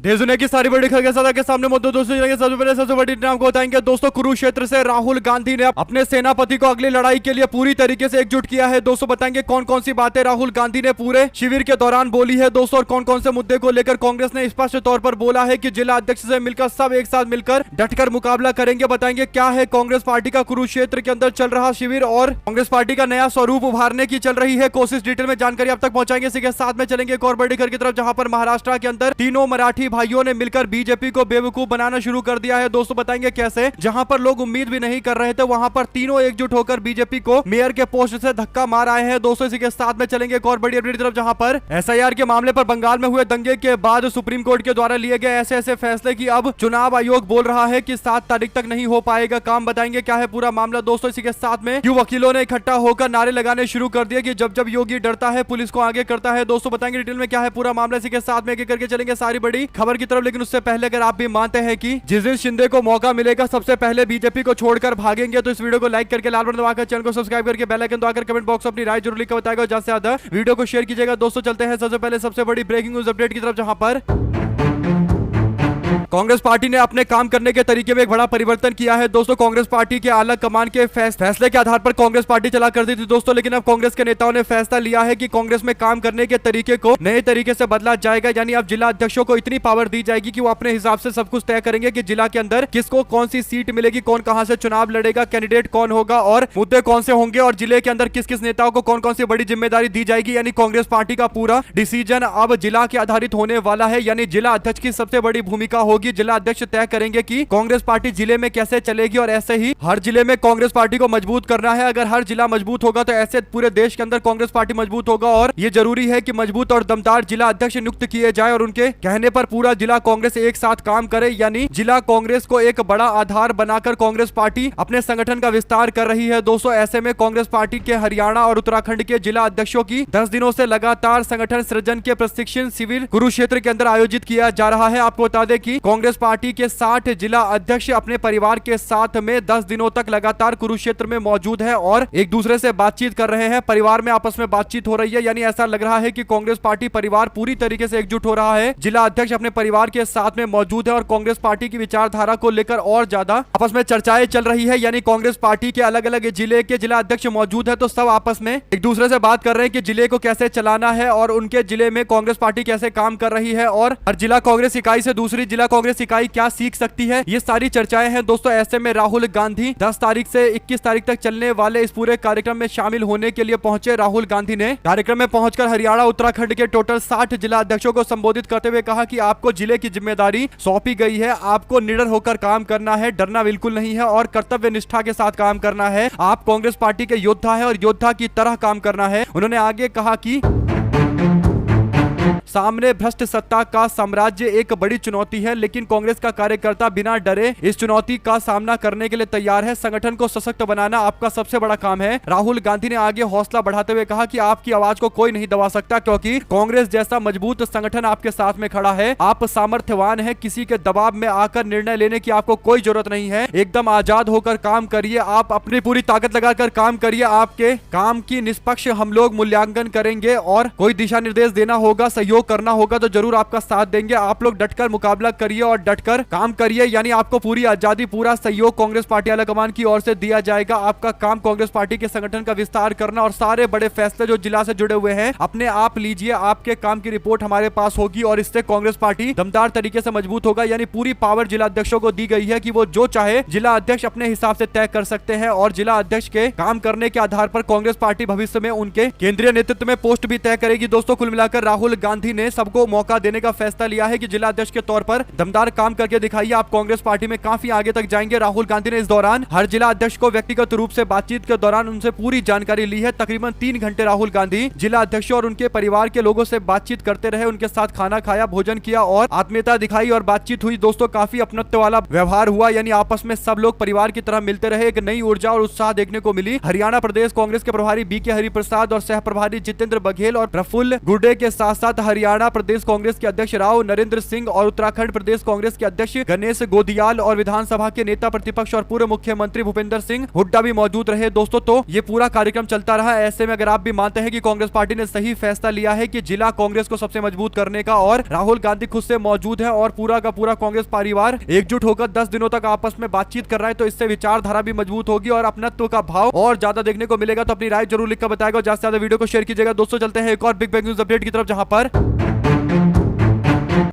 देश दुनिया की सारी बड़ी खबर के साथ के सामने मुद्दों दोस्तों सबसे पहले सबसे बड़ी नाम को बताएंगे। दोस्तों कुरुक्षेत्र से राहुल गांधी ने अपने सेनापति को अगली लड़ाई के लिए पूरी तरीके से एकजुट किया है। दोस्तों बताएंगे कौन कौन सी बातें राहुल गांधी ने पूरे शिविर के दौरान बोली है दोस्तों, और कौन कौन से मुद्दे को लेकर कांग्रेस ने स्पष्ट तौर पर बोला है कि जिला अध्यक्ष से मिलकर सब एक साथ मिलकर डटकर मुकाबला करेंगे। बताएंगे क्या है कांग्रेस पार्टी का कुरुक्षेत्र के अंदर चल रहा शिविर और कांग्रेस पार्टी का नया स्वरूप उभारने की चल रही है कोशिश। डिटेल में जानकारी अब तक पहुंचाएंगे। इसी के साथ में चलेंगे एक और बड़ी खबर की तरफ, जहां पर महाराष्ट्र के अंदर तीनों मराठी भाइयों ने मिलकर बीजेपी को बेवकूफ बनाना शुरू कर दिया है। दोस्तों बताएंगे कैसे, जहां पर लोग उम्मीद भी नहीं कर रहे थे वहां पर तीनों एकजुट होकर बीजेपी को मेयर के पोस्ट से धक्का मार आए हैं। दोस्तों इसी के साथ में चलेंगे एक और बड़ी अपडेट की तरफ, जहां पर एसआईआर के मामले पर बंगाल में हुए दंगे के बाद सुप्रीम कोर्ट के द्वारा लिए गए ऐसे फैसले की अब चुनाव आयोग बोल रहा है कि 7 तारीख तक नहीं हो पाएगा काम। बताएंगे क्या है पूरा मामला। दोस्तों इसी के साथ में क्यों वकीलों ने इकट्ठा होकर नारे लगाने शुरू कर दिए कि जब जब योगी डरता है पुलिस को आगे करता है। दोस्तों बताएंगे डिटेल में क्या है पूरा मामला। इसी के साथ में एक करके चलेंगे सारी बड़ी खबर की तरफ, लेकिन उससे पहले अगर आप भी मानते हैं कि जिस दिन शिंदे को मौका मिलेगा सबसे पहले बीजेपी को छोड़कर भागेंगे, तो इस वीडियो को लाइक करके लाल बटन दबाकर चैनल को सब्सक्राइब करके बेल आइकन दबाकर कमेंट बॉक्स में अपनी राय जरूर लिखकर बताएगा। ज्यादा से ज्यादा वीडियो को शेयर कीजिएगा। दोस्तों चलते हैं सबसे पहले सबसे बड़ी ब्रेकिंग न्यूज अपडेट की तरफ, जहां पर कांग्रेस पार्टी ने अपने काम करने के तरीके में एक बड़ा परिवर्तन किया है। दोस्तों कांग्रेस पार्टी के आला कमान के फैसले के आधार पर कांग्रेस पार्टी चला करती थी दोस्तों, लेकिन अब कांग्रेस के नेताओं ने फैसला लिया है कि कांग्रेस में काम करने के तरीके को नए तरीके से बदला जाएगा। यानी अब जिला अध्यक्षों को इतनी पावर दी जाएगी कि वो अपने हिसाब से सब कुछ तय करेंगे कि जिला के अंदर किसको कौन सी सीट मिलेगी, कौन कहां से चुनाव लड़ेगा, कैंडिडेट कौन होगा और मुद्दे कौन से होंगे, और जिले के अंदर किस किस नेताओं को कौन कौन सी बड़ी जिम्मेदारी दी जाएगी। यानी कांग्रेस पार्टी का पूरा डिसीजन अब जिला के आधारित होने वाला है। यानी जिला अध्यक्ष की सबसे बड़ी भूमिका होगी। जिला अध्यक्ष तय करेंगे कि कांग्रेस पार्टी जिले में कैसे चलेगी, और ऐसे ही हर जिले में कांग्रेस पार्टी को मजबूत करना है। अगर हर जिला मजबूत होगा तो ऐसे पूरे देश के अंदर कांग्रेस पार्टी मजबूत होगा, और ये जरूरी है कि मजबूत और दमदार जिला अध्यक्ष नियुक्त किए जाए और उनके कहने पर पूरा जिला कांग्रेस एक साथ काम करे। यानी जिला कांग्रेस को एक बड़ा आधार बनाकर कांग्रेस पार्टी अपने संगठन का विस्तार कर रही है। दोस्तों ऐसे में कांग्रेस पार्टी के हरियाणा और उत्तराखंड के जिला अध्यक्षों की 10 दिनों से लगातार संगठन सृजन के प्रशिक्षण शिविर कुरुक्षेत्र के अंदर आयोजित किया जा रहा है। आपको बता दें कि कांग्रेस पार्टी के 60 जिला अध्यक्ष अपने परिवार के साथ में 10 दिनों तक लगातार कुरुक्षेत्र में मौजूद है और एक दूसरे से बातचीत कर रहे हैं। परिवार में आपस में बातचीत हो रही है। यानी ऐसा लग रहा है कि कांग्रेस पार्टी परिवार पूरी तरीके से एकजुट हो रहा है। जिला अध्यक्ष अपने परिवार के साथ में मौजूद है और कांग्रेस पार्टी की विचारधारा को लेकर और ज्यादा आपस में चर्चाएं चल रही है। यानी कांग्रेस पार्टी के अलग अलग जिले के जिला अध्यक्ष मौजूद है, तो सब आपस में एक दूसरे से बात कर रहे हैं कि जिले को कैसे चलाना है और उनके जिले में कांग्रेस पार्टी कैसे काम कर रही है, और हर जिला कांग्रेस इकाई से दूसरी जिला कांग्रेस इकाई क्या सीख सकती है। ये सारी चर्चाएं हैं दोस्तों। ऐसे में राहुल गांधी 10 तारीख से 21 तारीख तक चलने वाले इस पूरे कार्यक्रम में शामिल होने के लिए पहुंचे। राहुल गांधी ने कार्यक्रम में पहुंचकर हरियाणा उत्तराखंड के टोटल 60 जिला अध्यक्षों को संबोधित करते हुए कहा कि आपको जिले की जिम्मेदारी सौंपी गई है, आपको निडर होकर काम करना है, डरना बिल्कुल नहीं है और कर्तव्य निष्ठा के साथ काम करना है। आप कांग्रेस पार्टी के योद्धा है और योद्धा की तरह काम करना है। उन्होंने आगे कहा कि सामने भ्रष्ट सत्ता का साम्राज्य एक बड़ी चुनौती है, लेकिन कांग्रेस का कार्यकर्ता बिना डरे इस चुनौती का सामना करने के लिए तैयार है। संगठन को सशक्त बनाना आपका सबसे बड़ा काम है। राहुल गांधी ने आगे हौसला बढ़ाते हुए कहा कि आपकी आवाज को कोई नहीं दबा सकता, क्योंकि कांग्रेस जैसा मजबूत संगठन आपके साथ में खड़ा है। आप सामर्थ्यवान है, किसी के दबाव में आकर निर्णय लेने की आपको कोई जरूरत नहीं है। एकदम आजाद होकर काम करिए, आप अपनी पूरी ताकत लगाकर काम करिए। आपके काम की निष्पक्ष हम लोग मूल्यांकन करेंगे और कोई दिशा निर्देश देना होगा, सहयोग करना होगा तो जरूर आपका साथ देंगे। आप लोग डटकर मुकाबला करिए और डटकर काम करिए। यानी आपको पूरी आजादी, पूरा सहयोग कांग्रेस पार्टी आलाकमान की ओर से दिया जाएगा। आपका काम कांग्रेस पार्टी के संगठन का विस्तार करना और सारे बड़े फैसले जो जिला से जुड़े हुए हैं अपने आप लीजिए। आपके काम की रिपोर्ट हमारे पास होगी और इससे कांग्रेस पार्टी दमदार तरीके से मजबूत होगा। यानी पूरी पावर जिला अध्यक्षों को दी गई है कि वो जो चाहे जिला अध्यक्ष अपने हिसाब से तय कर सकते हैं, और जिला अध्यक्ष के काम करने के आधार पर कांग्रेस पार्टी भविष्य में उनके केंद्रीय नेतृत्व में पोस्ट भी तय करेगी। दोस्तों कुल मिलाकर राहुल गांधी ने सबको मौका देने का फैसला लिया है कि जिला अध्यक्ष के तौर पर दमदार काम करके दिखाइए, आप कांग्रेस पार्टी में काफी आगे तक जाएंगे। राहुल गांधी ने इस दौरान हर जिला अध्यक्ष को व्यक्तिगत रूप से बातचीत के दौरान उनसे पूरी जानकारी ली है। तकरीबन 3 घंटे राहुल गांधी जिला अध्यक्षों और उनके परिवार के लोगों से बातचीत करते रहे, उनके साथ खाना खाया, भोजन किया और आत्मीयता दिखाई और बातचीत हुई। दोस्तों काफी अपनत्व वाला व्यवहार हुआ, यानी आपस में सब लोग परिवार की तरह मिलते रहे। एक नई ऊर्जा और उत्साह देखने को मिली। हरियाणा प्रदेश कांग्रेस के प्रभारी BK हरिप्रसाद और सह प्रभारी जितेंद्र बघेल और प्रफुल्ल गुर्डे के साथ साथ हरियाणा प्रदेश कांग्रेस के अध्यक्ष राव नरेंद्र सिंह और उत्तराखंड प्रदेश कांग्रेस के अध्यक्ष गणेश गोदियाल और विधानसभा के नेता प्रतिपक्ष और पूर्व मुख्यमंत्री भूपेंद्र सिंह हुड्डा भी मौजूद रहे। दोस्तों तो ये पूरा कार्यक्रम चलता रहा। ऐसे में अगर आप भी मानते हैं कि कांग्रेस पार्टी ने सही फैसला लिया है कि जिला कांग्रेस को सबसे मजबूत करने का, और राहुल गांधी खुद से मौजूद है और पूरा का पूरा कांग्रेस परिवार एकजुट होकर 10 दिनों तक आपस में बातचीत कर रहा है, तो इससे विचारधारा भी मजबूत होगी और अपनत्व का भाव और ज्यादा देखने को मिलेगा। तो अपनी राय जरूर लिखकर बताएगा और ज्यादा से ज्यादा वीडियो को शेयर कीजिएगा। दोस्तों चलते हैं एक और बिग ब्रेकिंग न्यूज अपडेट की तरफ, जहां पर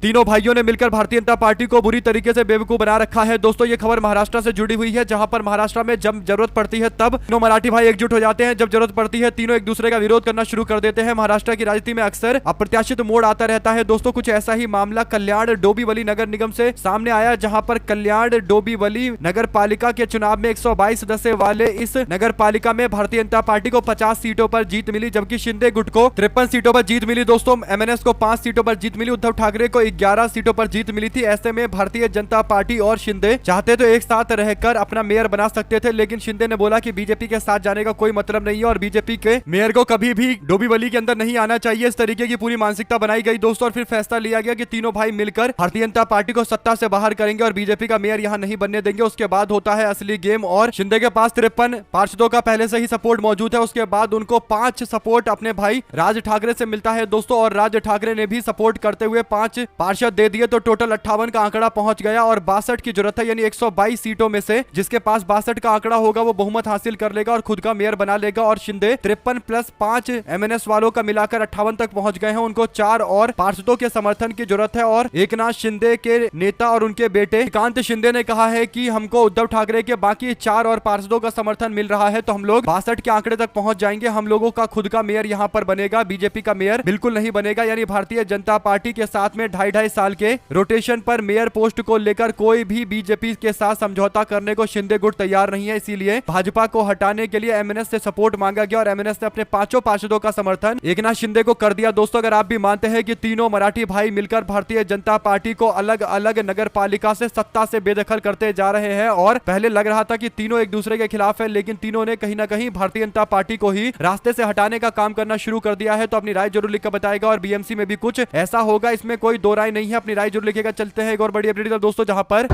तीनों भाइयों ने मिलकर भारतीय जनता पार्टी को बुरी तरीके से बेवकूफ बना रखा है। दोस्तों ये खबर महाराष्ट्र से जुड़ी हुई है, जहां पर महाराष्ट्र में जब जरूरत पड़ती है तब तीनों मराठी भाई एकजुट हो जाते हैं, जब जरूरत पड़ती है तीनों एक दूसरे का विरोध करना शुरू कर देते हैं। महाराष्ट्र की राजनीति में अक्सर अप्रत्याशित मोड़ आता रहता है। दोस्तों कुछ ऐसा ही मामला कल्याण डोंबिवली नगर निगम से सामने आया, जहां पर कल्याण डोंबिवली नगर पालिका के चुनाव में 122 सदस्य वाले इस नगर पालिका में भारतीय जनता पार्टी को 50 सीटों पर जीत मिली, जबकि शिंदे गुट को 53 सीटों पर जीत मिली। दोस्तों एमएनएस को 5 सीटों पर जीत मिली, उद्धव ठाकरे को 11 सीटों पर जीत मिली थी। ऐसे में भारतीय जनता पार्टी और शिंदे चाहते तो एक साथ रहकर अपना मेयर बना सकते थे, लेकिन शिंदे ने बोला कि बीजेपी के साथ जाने का कोई मतलब नहीं है और बीजेपी के मेयर को कभी भी डोंबिवली के अंदर नहीं आना चाहिए। इस तरीके की पूरी मानसिकता बनाई गई दोस्तों, और फिर फैसला लिया गया कि तीनों भाई मिलकर भारतीय जनता पार्टी को सत्ता से बाहर करेंगे और बीजेपी का मेयर यहां नहीं बनने देंगे। उसके बाद होता है असली गेम, और शिंदे के पास 53 पार्षदों का पहले से ही सपोर्ट मौजूद है। उसके बाद उनको 5 सपोर्ट अपने भाई राज ठाकरे से मिलता है दोस्तों, और राज ठाकरे ने भी सपोर्ट करते हुए 5 पार्षद दे दिए, तो टोटल 58 का आंकड़ा पहुंच गया और 62 की जरूरत है, यानी 122 सीटों में से जिसके पास 62 का आंकड़ा होगा वो बहुमत हासिल कर लेगा और खुद का मेयर बना लेगा। और शिंदे 53 प्लस 5 एमएनएस वालों का मिलाकर 58 तक पहुंच गए हैं। उनको 4 और पार्षदों के समर्थन की जरूरत है, और एकनाथ शिंदे के नेता और उनके बेटे श्रीकांत शिंदे ने कहा है कि हमको उद्धव ठाकरे के बाकी 4 और पार्षदों का समर्थन मिल रहा है, तो हम लोग 62 के आंकड़े तक पहुंच जाएंगे। हम लोगों का खुद का मेयर यहाँ पर बनेगा, बीजेपी का मेयर बिल्कुल नहीं बनेगा। यानी भारतीय जनता पार्टी के साथ में 2.5 साल के रोटेशन पर मेयर पोस्ट को लेकर कोई भी बीजेपी के साथ समझौता करने को शिंदे गुट तैयार नहीं है। इसीलिए भाजपा को हटाने के लिए एमएनएस से सपोर्ट मांगा गया और एमएनएस ने अपने 5 पार्षदों का समर्थन एकनाथ शिंदे को कर दिया। दोस्तों अगर आप भी मानते हैं कि तीनों मराठी भाई मिलकर भारतीय जनता पार्टी को अलग अलग नगर पालिका से सत्ता से बेदखल करते जा रहे हैं, और पहले लग रहा था कि तीनों एक दूसरे के खिलाफ है, लेकिन तीनों ने कहीं ना कहीं भारतीय जनता पार्टी को ही रास्ते से हटाने का काम करना शुरू कर दिया है, तो अपनी राय जरूर लिखकर बताएगा। और बीएमसी में भी कुछ ऐसा होगा, इसमें कोई दो राय नहीं है। अपनी राय जरूर लिखेगा। चलते हैं एक और बड़ी अपडेट दोस्तों, जहां पर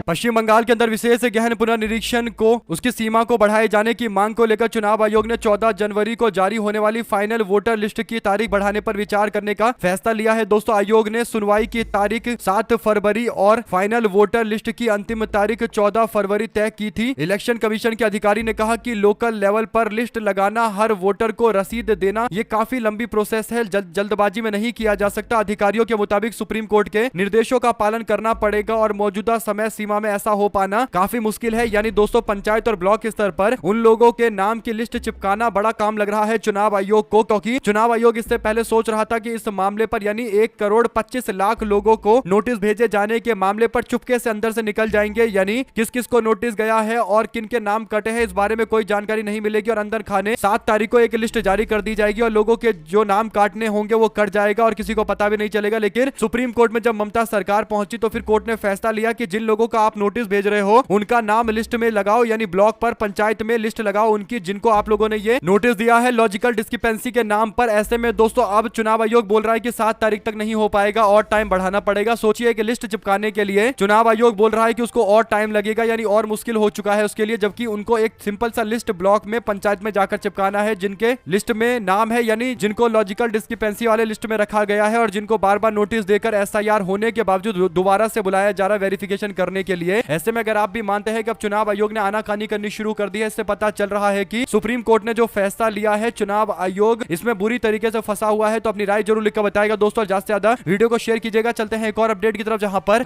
पश्चिम बंगाल के अंदर विशेष गहन पुनर्निरीक्षण को उसकी सीमा को बढ़ाए जाने की मांग को लेकर चुनाव आयोग ने 14 जनवरी को जारी होने वाली फाइनल वोटर लिस्ट की तारीख बढ़ाने पर विचार करने का फैसला लिया है। दोस्तों आयोग ने सुनवाई की तारीख 7 फरवरी और फाइनल वोटर लिस्ट की अंतिम तारीख 14 फरवरी तय की थी। इलेक्शन कमीशन के अधिकारी ने कहा कि लोकल लेवल पर लिस्ट लगाना, हर वोटर को रसीद देना, ये काफी लंबी प्रोसेस है, जल्दबाजी में नहीं किया जा सकता। अधिकारियों के मुताबिक सुप्रीम कोर्ट के निर्देशों का पालन करना पड़ेगा और मौजूदा समय सीमा में ऐसा हो पाना काफी मुश्किल है। यानी दोस्तों पंचायत और ब्लॉक स्तर पर उन लोगों के नाम की लिस्ट चिपकाना बड़ा काम लग रहा है चुनाव आयोग को, क्योंकि चुनाव आयोग इससे पहले सोच रहा था कि इस मामले पर यानी 1,25,00,000 लोगों को नोटिस भेजे जाने के मामले पर चुपके से अंदर से निकल जाएंगे। यानी किस किस को नोटिस गया है और किन के नाम कटे हैं इस बारे में कोई जानकारी नहीं मिलेगी, और अंदर खाने 7 तारीख को एक लिस्ट जारी कर दी जाएगी और लोगों के जो नाम काटने होंगे वो कट जाएगा और किसी को पता भी नहीं चलेगा। लेकिन सुप्रीम कोर्ट में जब ममता सरकार पहुंची तो फिर कोर्ट ने फैसला लिया कि जिन लोगों का आप नोटिस भेज रहे हो उनका नाम लिस्ट में लगाओ, यानी ब्लॉक पर पंचायत में लिस्ट लगाओ उनकी जिनको आप लोगों ने ये नोटिस दिया है लॉजिकल डिस्क्रिपेंसी के नाम पर। ऐसे में दोस्तों अब चुनाव आयोग बोल रहा है कि 7 तारीख तक नहीं हो पाएगा और टाइम बढ़ाना पड़ेगा। सोचिए कि लिस्ट चिपकाने के लिए चुनाव आयोग बोल रहा है कि उसको और टाइम लगेगा, यानी और मुश्किल हो चुका है उसके लिए, जबकि उनको एक सिंपल सा लिस्ट ब्लॉक में पंचायत में जाकर चिपकाना है जिनके लिस्ट में नाम है, यानी जिनको लॉजिकल डिस्क्रिपेंसी वाले लिस्ट में रखा गया है और जिनको बार बार नोटिस देकर एसआईआर होने के बावजूद दोबारा से बुलाया जा रहा है वेरिफिकेशन करने के लिए। ऐसे में अगर आप भी मानते हैं कि अब चुनाव आयोग ने आनाकानी करनी शुरू कर दी है, इससे पता चल रहा है कि सुप्रीम कोर्ट ने जो फैसला लिया है चुनाव आयोग इसमें बुरी तरीके से फंसा हुआ है। तो अपनी राय जरूर लिखकर बताएगा दोस्तों, ज्यादा से ज्यादा वीडियो को शेयर कीजिएगा। चलते हैं एक और अपडेट की तरफ, जहां पर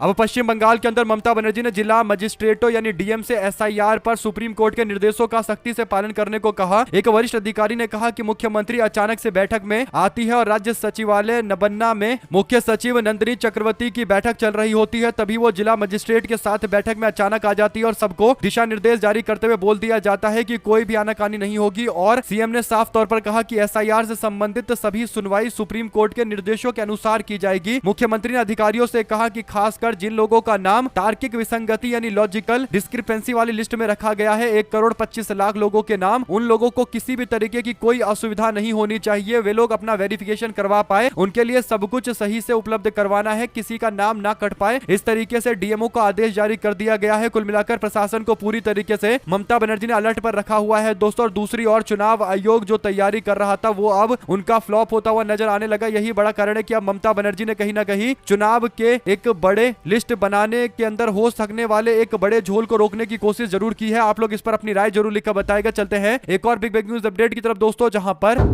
अब पश्चिम बंगाल के अंदर ममता बनर्जी ने जिला मजिस्ट्रेटों यानी डीएम से एसआईआर पर सुप्रीम कोर्ट के निर्देशों का सख्ती से पालन करने को कहा। एक वरिष्ठ अधिकारी ने कहा कि मुख्यमंत्री अचानक से बैठक में आती है और राज्य सचिवालय नबन्ना में मुख्य सचिव नंदिनी चक्रवर्ती की बैठक चल रही होती है, तभी वो जिला मजिस्ट्रेट के साथ बैठक में अचानक आ जाती है और सबको दिशा निर्देश जारी करते हुए बोल दिया जाता है कि कोई भी आनाकानी नहीं होगी। और सीएम ने साफ तौर पर कहा कि एसआईआर से संबंधित सभी सुनवाई सुप्रीम कोर्ट के निर्देशों के अनुसार की जाएगी। मुख्यमंत्री ने अधिकारियों से कहा कि खास खासकर जिन लोगों का नाम तार्किक विसंगति यानी लॉजिकल डिस्क्रिपेंसी वाली लिस्ट में रखा गया है, 1,25,00,000 लोगों के नाम, उन लोगों को किसी भी तरीके की कोई असुविधा नहीं होनी चाहिए। वे लोग अपना वेरिफिकेशन करवा पाए, उनके लिए सब कुछ सही से उपलब्ध करवाना है, किसी का नाम ना कट पाए। इस तरीके से डीएमओ को आदेश जारी कर दिया गया है। कुल मिलाकर प्रशासन को पूरी तरीके से ममता बनर्जी ने अलर्ट पर रखा हुआ है दोस्तों। और दूसरी ओर चुनाव आयोग जो तैयारी कर रहा था वो अब उनका फ्लॉप होता हुआ नजर आने लगा। यही बड़ा कारण है कि अब ममता बनर्जी ने कहीं ना कहीं चुनाव के एक बड़े लिस्ट बनाने के अंदर हो सकने वाले एक बड़े झोल को रोकने की कोशिश जरूर की है। आप लोग इस पर अपनी राय जरूर लिखकर बताएगा। चलते हैं एक और बिग न्यूज अपडेट की तरफ दोस्तों, जहां पर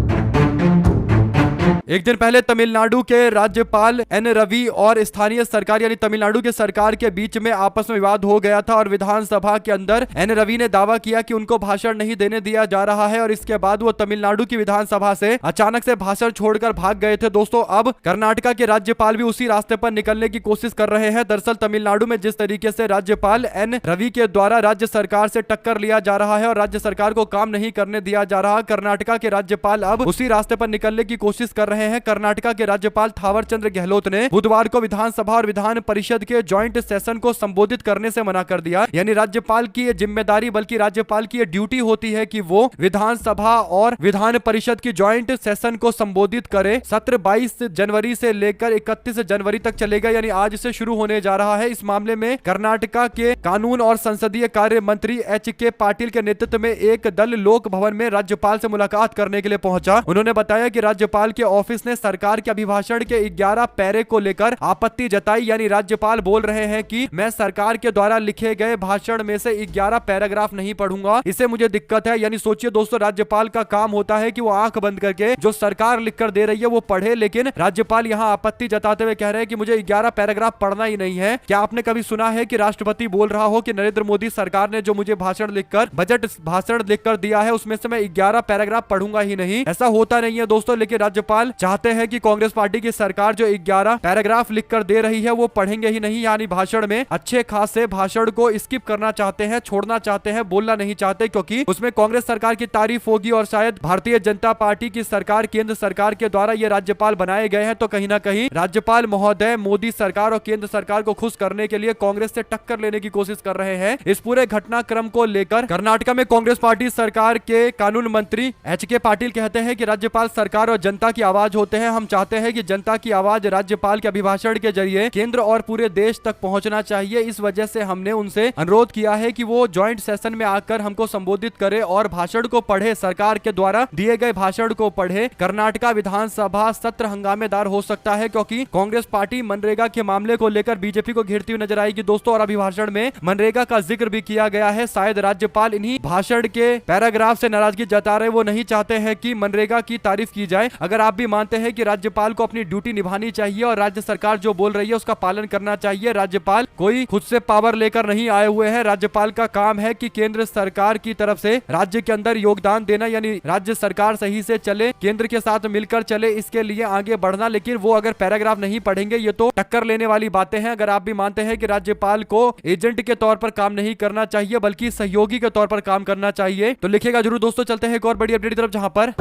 एक दिन पहले तमिलनाडु के राज्यपाल एन रवि और स्थानीय सरकार यानी तमिलनाडु के सरकार के बीच में आपस में विवाद हो गया था और विधानसभा के अंदर एन रवि ने दावा किया कि उनको भाषण नहीं देने दिया जा रहा है और इसके बाद वो तमिलनाडु की विधानसभा से अचानक से भाषण छोड़कर भाग गए थे दोस्तों। अब कर्नाटका के राज्यपाल भी उसी रास्ते पर निकलने की कोशिश कर रहे हैं। दरअसल तमिलनाडु में जिस तरीके से राज्यपाल एन रवि के द्वारा राज्य सरकार से टक्कर लिया जा रहा है और राज्य सरकार को काम नहीं करने दिया जा रहा, कर्नाटका के राज्यपाल अब उसी रास्ते पर निकलने की कोशिश कर रहे हैं। कर्नाटका के राज्यपाल थावरचंद्र गहलोत ने बुधवार को विधानसभा और विधान परिषद के जॉइंट सेशन को संबोधित करने से मना कर दिया। यानी राज्यपाल की ये जिम्मेदारी बल्कि राज्यपाल की ये ड्यूटी होती है कि वो विधानसभा और विधान परिषद की जॉइंट सेशन को संबोधित करे। सत्र 22 जनवरी से लेकर 31 जनवरी तक चलेगा, यानी आज से शुरू होने जा रहा है। इस मामले में कर्नाटका के कानून और संसदीय कार्य मंत्री एच.के. पाटिल के नेतृत्व में एक दल लोक भवन में राज्यपाल से मुलाकात करने के लिए पहुंचा। उन्होंने बताया कि राज्यपाल के ऑफिस ने सरकार के अभिभाषण के 11 पैरे को लेकर आपत्ति जताई। यानी राज्यपाल बोल रहे हैं कि मैं सरकार के द्वारा लिखे गए भाषण में से 11 पैराग्राफ नहीं पढ़ूंगा, इससे मुझे दिक्कत है। यानी सोचिए दोस्तों, राज्यपाल का काम होता है कि वो आंख बंद करके जो सरकार लिखकर दे रही है वो पढ़े, लेकिन राज्यपाल यहां आपत्ति जताते हुए कह रहे हैं कि मुझे 11 पैराग्राफ पढ़ना ही नहीं है। क्या आपने कभी सुना है कि राष्ट्रपति बोल रहा हो कि नरेंद्र मोदी सरकार ने जो मुझे भाषण लिखकर बजट भाषण लिखकर दिया है उसमें से मैं 11 पैराग्राफ पढ़ूंगा ही नहीं? ऐसा होता नहीं है दोस्तों। लेकिन राज्यपाल चाहते हैं कि कांग्रेस पार्टी की सरकार जो 11 पैराग्राफ लिखकर दे रही है वो पढ़ेंगे ही नहीं। यानी भाषण में अच्छे खासे भाषण को स्किप करना चाहते हैं, छोड़ना चाहते हैं, बोलना नहीं चाहते, क्योंकि उसमें कांग्रेस सरकार की तारीफ होगी और शायद भारतीय जनता पार्टी की सरकार केंद्र सरकार के द्वारा ये राज्यपाल बनाए गए हैं। तो कहीं ना कहीं राज्यपाल महोदय मोदी सरकार और केंद्र सरकार को खुश करने के लिए कांग्रेस से टक्कर लेने की कोशिश कर रहे हैं। इस पूरे घटनाक्रम को लेकर कर्नाटका में कांग्रेस पार्टी सरकार के कानून मंत्री एच.के. पाटिल कहते हैं कि राज्यपाल सरकार और जनता की आवाज होते हैं। हम चाहते हैं कि जनता की आवाज राज्यपाल के अभिभाषण के जरिए केंद्र और पूरे देश तक पहुंचना चाहिए। इस वजह से हमने उनसे अनुरोध किया है कि वो ज्वाइंट सेशन में आकर हमको संबोधित करे और भाषण को पढ़े, सरकार के द्वारा दिए गए भाषण को पढ़े। कर्नाटका विधानसभा सत्र हंगामेदार हो सकता है क्योंकि कांग्रेस पार्टी मनरेगा के मामले को लेकर बीजेपी को घेरती हुई नजर आएगी दोस्तों। और अभिभाषण में मनरेगा का जिक्र भी किया गया है। शायद राज्यपाल इन्हीं भाषण के पैराग्राफ से नाराजगी जता रहे, वो नहीं चाहते हैं कि मनरेगा की तारीफ की जाए। अगर आप भी मानते हैं कि राज्यपाल को अपनी ड्यूटी निभानी चाहिए और राज्य सरकार जो बोल रही है उसका पालन करना चाहिए, राज्यपाल कोई खुद से पावर लेकर नहीं आए हुए हैं। राज्यपाल का काम है कि केंद्र सरकार की तरफ से राज्य के अंदर योगदान देना, यानी राज्य सरकार सही से चले, केंद्र के साथ मिलकर चले, इसके लिए आगे बढ़ना। लेकिन वो अगर पैराग्राफ नहीं पढ़ेंगे ये तो टक्कर लेने वाली बातें हैं। अगर आप भी मानते हैं कि राज्यपाल को एजेंट के तौर पर काम नहीं करना चाहिए बल्कि सहयोगी के तौर पर काम करना चाहिए तो लिखेगा जरूर दोस्तों। चलते हैं एक और बड़ी अपडेट की तरफ, जहां पर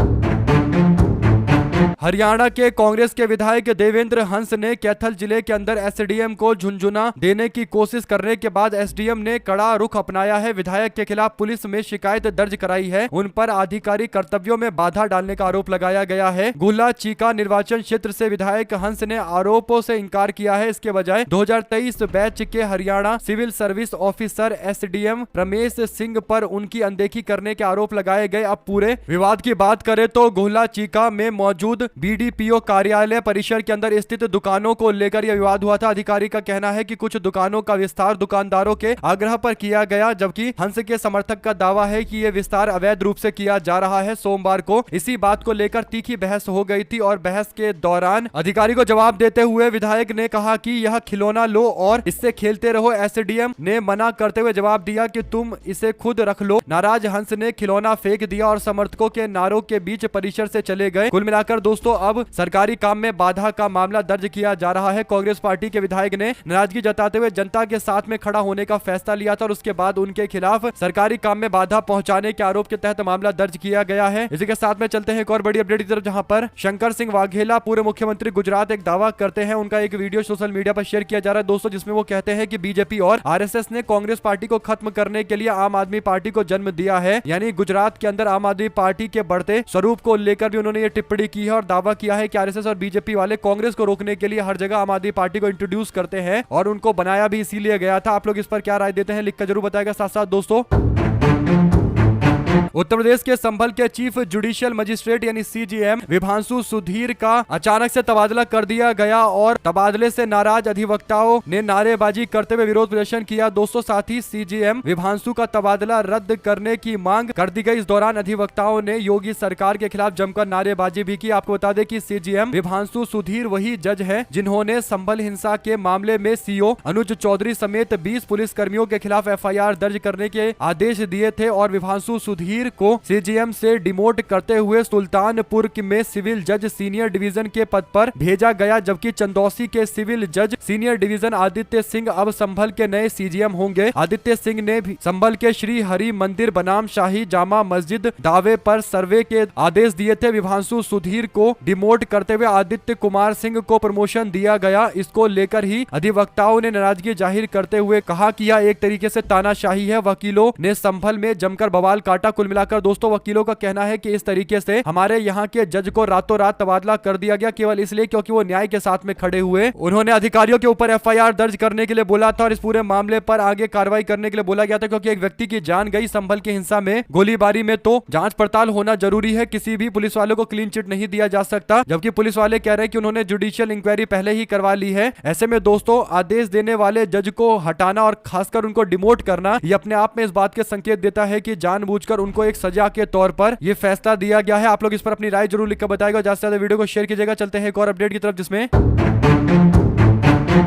हरियाणा के कांग्रेस के विधायक देवेंद्र हंस ने कैथल जिले के अंदर एसडीएम को झुंझुना देने की कोशिश करने के बाद एसडीएम ने कड़ा रुख अपनाया है। विधायक के खिलाफ पुलिस में शिकायत दर्ज कराई है। उन पर आधिकारिक कर्तव्यों में बाधा डालने का आरोप लगाया गया है। गुहला चीका निर्वाचन क्षेत्र से विधायक हंस ने आरोपों से इनकार किया है। इसके बजाय 2023 बैच के Haryana civil service officer SDM Ramesh Singh पर उनकी अनदेखी करने के आरोप लगाए गए। अब पूरे विवाद की बात करें तो गुहला चीका में मौजूद बीडीपीओ कार्यालय परिसर के अंदर स्थित दुकानों को लेकर यह विवाद हुआ था। अधिकारी का कहना है कि कुछ दुकानों का विस्तार दुकानदारों के आग्रह पर किया गया, जबकि हंस के समर्थक का दावा है कि यह विस्तार अवैध रूप से किया जा रहा है। सोमवार को इसी बात को लेकर तीखी बहस हो गई थी और बहस के दौरान अधिकारी को जवाब देते हुए विधायक ने कहा कि यह खिलौना लो और इससे खेलते रहो। एसडीएम ने मना करते हुए जवाब दिया कि तुम इसे खुद रख लो। नाराज हंस ने खिलौना फेंक दिया और समर्थकों के नारों के बीच परिसर से चले गए। कुल मिलाकर दोस्तों अब सरकारी काम में बाधा का मामला दर्ज किया जा रहा है। कांग्रेस पार्टी के विधायक ने नाराजगी जताते हुए जनता के साथ में खड़ा होने का फैसला लिया था और उसके बाद उनके खिलाफ सरकारी काम में बाधा पहुंचाने के आरोप के तहत मामला दर्ज किया गया है। इसी के साथ में चलते हैं एक और बड़ी अपडेट की तरफ, जहां पर शंकर सिंह वाघेला पूर्व मुख्यमंत्री गुजरात एक दावा करते हैं। उनका एक वीडियो सोशल मीडिया पर शेयर किया जा रहा है दोस्तों, जिसमें वो कहते हैं कि बीजेपी और आरएसएस ने कांग्रेस पार्टी को खत्म करने के लिए आम आदमी पार्टी को जन्म दिया है। यानी गुजरात के अंदर आम आदमी पार्टी के बढ़ते स्वरूप को लेकर भी उन्होंने ये टिप्पणी की है और दावा किया है कि आरएसएस और बीजेपी वाले कांग्रेस को रोकने के लिए हर जगह आम आदमी पार्टी को इंट्रोड्यूस करते हैं और उनको बनाया भी इसीलिए गया था। आप लोग इस पर क्या राय देते हैं लिखकर जरूर बताएगा। साथ साथ दोस्तों, उत्तर प्रदेश के संभल के चीफ जुडिशियल मजिस्ट्रेट यानी सीजीएम विभांशु सुधीर का अचानक से तबादला कर दिया गया और तबादले से नाराज अधिवक्ताओं ने नारेबाजी करते हुए विरोध प्रदर्शन किया दोस्तों। साथ ही सीजीएम विभांशु का तबादला रद्द करने की मांग कर दी गई। इस दौरान अधिवक्ताओं ने योगी सरकार के खिलाफ जमकर नारेबाजी भी की। आपको बता दें कि सीजीएम विभांशु सुधीर वही जज है जिन्होंने संभल हिंसा के मामले में सीओ अनुज चौधरी समेत 20 पुलिस कर्मियों के खिलाफ एफआईआर दर्ज करने के आदेश दिए थे और विभांशु सुधीर को सीजीएम से डिमोट करते हुए सुल्तानपुर में सिविल जज सीनियर डिवीजन के पद पर भेजा गया, जबकि चंदौसी के सिविल जज सीनियर डिवीजन आदित्य सिंह अब संभल के नए सीजीएम होंगे। आदित्य सिंह ने भी संभल के श्री हरि मंदिर बनाम शाही जामा मस्जिद दावे पर सर्वे के आदेश दिए थे। विभांशु सुधीर को डिमोट करते हुए आदित्य कुमार सिंह को प्रमोशन दिया गया। इसको लेकर ही अधिवक्ताओं ने नाराजगी जाहिर करते हुए कहा कि यह एक तरीके से तानाशाही है। वकीलों ने संभल में जमकर बवाल काटा। कुल मिलाकर दोस्तों, वकीलों का कहना है कि इस तरीके से हमारे यहाँ के जज को रातों रात तबादला कर दिया गया केवल इसलिए क्योंकि वो न्याय के साथ में खड़े हुए। उन्होंने अधिकारियों के ऊपर एफआईआर दर्ज करने के लिए बोला था और इस पूरे मामले पर आगे कार्रवाई करने के लिए बोला गया था, क्योंकि एक व्यक्ति की जान गई संभल की हिंसा में गोलीबारी में, तो जांच पड़ताल होना जरूरी है। किसी भी पुलिस वाले को क्लीन चिट नहीं दिया जा सकता, जबकि पुलिस वाले कह रहे हैं कि उन्होंने जुडिशियल इंक्वायरी पहले ही करवा ली है। ऐसे में दोस्तों, आदेश देने वाले जज को हटाना और खासकर उनको डिमोट करना, ये अपने आप में इस बात के संकेत देता है कि जानबूझकर उनको एक सजा के तौर पर यह फैसला दिया गया है। आप लोग इस पर अपनी राय जरूर लिखकर बताएगा। ज्यादा से ज्यादा वीडियो को शेयर कीजिएगा। चलते हैं एक और अपडेट की तरफ, जिसमें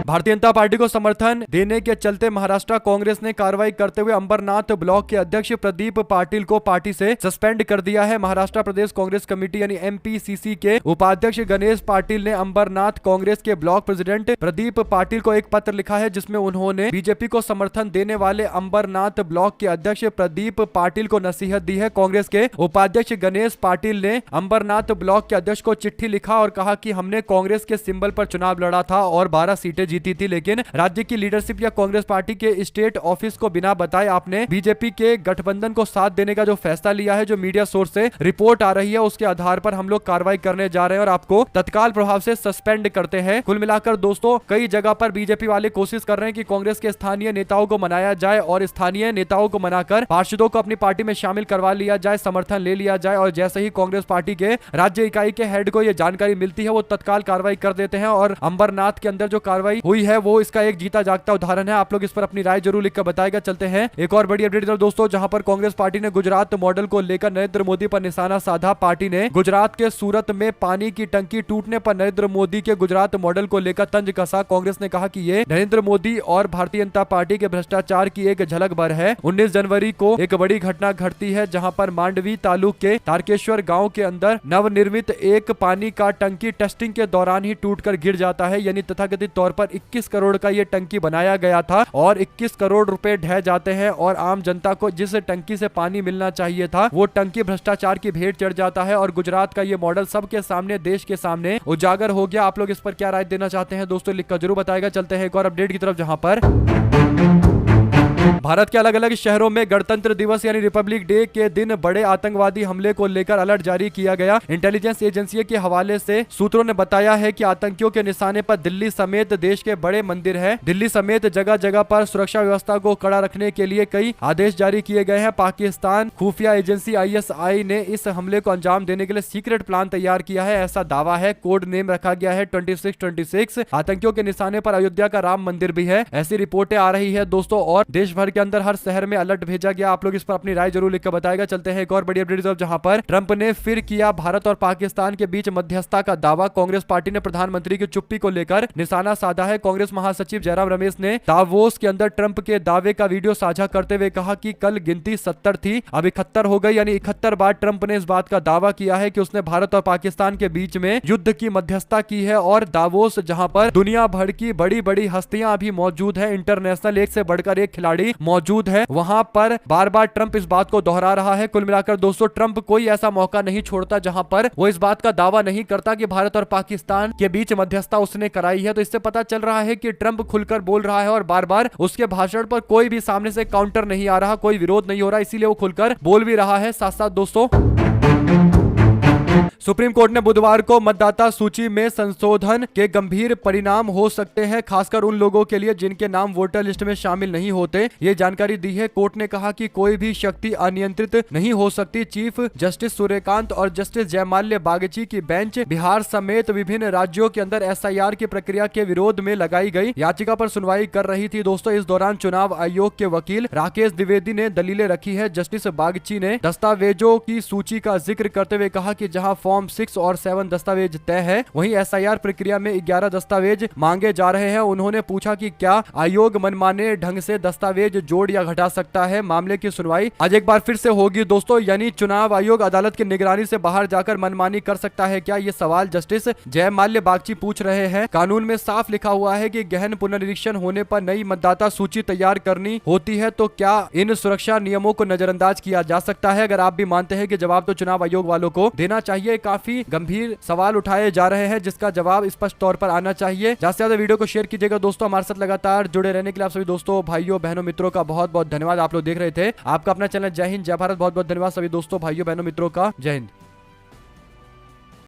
भारतीय जनता पार्टी को समर्थन देने के चलते महाराष्ट्र कांग्रेस ने कार्रवाई करते हुए अंबरनाथ ब्लॉक के अध्यक्ष प्रदीप पाटिल को पार्टी से सस्पेंड कर दिया है। महाराष्ट्र प्रदेश कांग्रेस कमेटी यानी एमपीसीसी के उपाध्यक्ष गणेश पाटिल ने अंबरनाथ कांग्रेस के ब्लॉक प्रेसिडेंट प्रदीप पाटिल को एक पत्र लिखा है, जिसमें उन्होंने बीजेपी को समर्थन देने वाले अंबरनाथ ब्लॉक के अध्यक्ष प्रदीप पाटिल को नसीहत दी है। कांग्रेस के उपाध्यक्ष गणेश पाटिल ने अंबरनाथ ब्लॉक के अध्यक्ष को चिट्ठी लिखा और कहा कि हमने कांग्रेस के सिंबल पर चुनाव लड़ा था और 12 सीटें जीती थी, लेकिन राज्य की लीडरशिप या कांग्रेस पार्टी के स्टेट ऑफिस को बिना बताए आपने बीजेपी के गठबंधन को साथ देने का जो फैसला लिया है, जो मीडिया सोर्स से रिपोर्ट आ रही है, उसके आधार पर हम लोग कार्रवाई करने जा रहे हैं और आपको तत्काल प्रभाव से सस्पेंड करते हैं। कुल मिलाकर दोस्तों, कई जगह पर बीजेपी वाले कोशिश कर रहे हैं कि कांग्रेस के स्थानीय नेताओं को मनाया जाए और स्थानीय नेताओं को मनाकर पार्षदों को अपनी पार्टी में शामिल करवा लिया जाए, समर्थन ले लिया जाए और जैसे ही कांग्रेस पार्टी के राज्य इकाई के हेड को यह जानकारी मिलती है, वो तत्काल कार्रवाई कर देते हैं और अंबरनाथ के अंदर जो कार्रवाई हुई है वो इसका एक जीता जागता उदाहरण है। आप लोग इस पर अपनी राय जरूर लिखकर बताएगा। चलते हैं एक और बड़ी अपडेट दोस्तों, जहां पर कांग्रेस पार्टी ने गुजरात मॉडल को लेकर नरेंद्र मोदी पर निशाना साधा। पार्टी ने गुजरात के सूरत में पानी की टंकी टूटने पर नरेंद्र मोदी के गुजरात मॉडल को लेकर तंज कसा। कांग्रेस ने कहा कि ये नरेंद्र मोदी और भारतीय जनता पार्टी के भ्रष्टाचार की एक झलक भर है। 19 जनवरी को एक बड़ी घटना घटती है, जहां पर मांडवी तालुक के तारकेश्वर गांव के अंदर नवनिर्मित एक पानी का टंकी टेस्टिंग के दौरान ही टूटकर गिर जाता है। यानी तथाकथित तौर पर 21 करोड़ का ये टंकी बनाया गया था और 21 करोड़ रुपए ढह जाते हैं और आम जनता को जिस टंकी से पानी मिलना चाहिए था, वो टंकी भ्रष्टाचार की भेंट चढ़ जाता है और गुजरात का ये मॉडल सबके सामने, देश के सामने उजागर हो गया। आप लोग इस पर क्या राय देना चाहते हैं दोस्तों, लिखकर जरूर बताएगा। चलते हैं एक और अपडेट की तरफ, जहां पर भारत के अलग अलग शहरों में गणतंत्र दिवस यानी रिपब्लिक डे के दिन बड़े आतंकवादी हमले को लेकर अलर्ट जारी किया गया। इंटेलिजेंस एजेंसी के हवाले से सूत्रों ने बताया है कि आतंकियों के निशाने पर दिल्ली समेत देश के बड़े मंदिर हैं। दिल्ली समेत जगह जगह पर सुरक्षा व्यवस्था को कड़ा रखने के लिए कई आदेश जारी किए गए हैं। पाकिस्तान खुफिया एजेंसी ISI ने इस हमले को अंजाम देने के लिए सीक्रेट प्लान तैयार किया है, ऐसा दावा है। कोड नेम रखा गया है 2626। आतंकियों के निशाने पर अयोध्या का राम मंदिर भी है, ऐसी रिपोर्टें आ रही है दोस्तों। और देश भर के अंदर हर शहर में अलर्ट भेजा गया। आप लोग इस पर अपनी राय जरूर लिखकर बताएगा। चलते हैं एक और बड़ी अपडेट जहां पर ट्रंप ने फिर किया भारत और पाकिस्तान के बीच मध्यस्थता का दावा। कांग्रेस पार्टी ने प्रधानमंत्री की चुप्पी को लेकर निशाना साधा है। कांग्रेस महासचिव जयराम रमेश ने दावोस के अंदर ट्रंप के दावे का वीडियो साझा करते हुए कहा कि कल गिनती 70 थी, अब 71 हो गई। यानी 71 बार ट्रंप ने इस बात का दावा किया है कि उसने भारत और पाकिस्तान के बीच में युद्ध की मध्यस्थता की है। और दावोस जहां पर दुनिया भर की बड़ी बड़ी हस्तियां अभी मौजूद है, इंटरनेशनल एक से बढ़कर एक खिलाड़ी मौजूद है, वहां पर बार बार ट्रंप इस बात को दोहरा रहा है। कुल मिलाकर दोस्तों ट्रंप कोई ऐसा मौका नहीं छोड़ता जहां पर वो इस बात का दावा नहीं करता कि भारत और पाकिस्तान के बीच मध्यस्थता उसने कराई है। तो इससे पता चल रहा है कि ट्रंप खुलकर बोल रहा है और बार बार उसके भाषण पर कोई भी सामने से काउंटर नहीं आ रहा, कोई विरोध नहीं हो रहा, इसीलिए वो खुलकर बोल भी रहा है। साथ साथ दोस्तों सुप्रीम कोर्ट ने बुधवार को मतदाता सूची में संशोधन के गंभीर परिणाम हो सकते हैं, खासकर उन लोगों के लिए जिनके नाम वोटर लिस्ट में शामिल नहीं होते। ये जानकारी दी है। कोर्ट ने कहा कि कोई भी शक्ति अनियंत्रित नहीं हो सकती। चीफ जस्टिस सूर्यकांत और जस्टिस जयमाल्य बागची की बेंच बिहार समेत विभिन्न राज्यों के अंदर SIR की प्रक्रिया के विरोध में लगाई गई याचिका पर सुनवाई कर रही थी। दोस्तों इस दौरान चुनाव आयोग के वकील राकेश द्विवेदी ने दलीलें रखी है। जस्टिस बागची ने दस्तावेजों की सूची का जिक्र करते हुए कहा कि जहां फॉर्म 6 और 7 दस्तावेज तय है, वहीं SIR प्रक्रिया में 11 दस्तावेज मांगे जा रहे हैं। उन्होंने पूछा कि क्या आयोग मनमाने ढंग से दस्तावेज जोड़ या घटा सकता है। मामले की सुनवाई आज एक बार फिर से होगी दोस्तों, यानी चुनाव आयोग अदालत की निगरानी से बाहर जाकर मनमानी कर सकता है क्या, ये सवाल जस्टिस जयमाल्य बागची पूछ रहे हैं। कानून में साफ लिखा हुआ है कि गहन पुनरीक्षण होने पर नई मतदाता सूची तैयार करनी होती है, तो क्या इन सुरक्षा नियमों को नजरअंदाज किया जा सकता है। अगर आप भी मानते हैं कि जवाब तो चुनाव आयोग वालों को देना चाहिए। काफी गंभीर सवाल उठाए जा रहे हैं जिसका जवाब स्पष्ट तौर पर आना चाहिए। ज्यादा से ज्यादा वीडियो को शेयर कीजिएगा दोस्तों। हमारे साथ लगातार जुड़े रहने के लिए आप सभी दोस्तों, भाइयों, बहनों, मित्रों का बहुत बहुत धन्यवाद। आप लोग देख रहे थे आपका अपना चैनल जय हिंद जय भारत। बहुत बहुत धन्यवाद सभी दोस्तों, भाइयों, बहनों, मित्रों का। जय हिंद।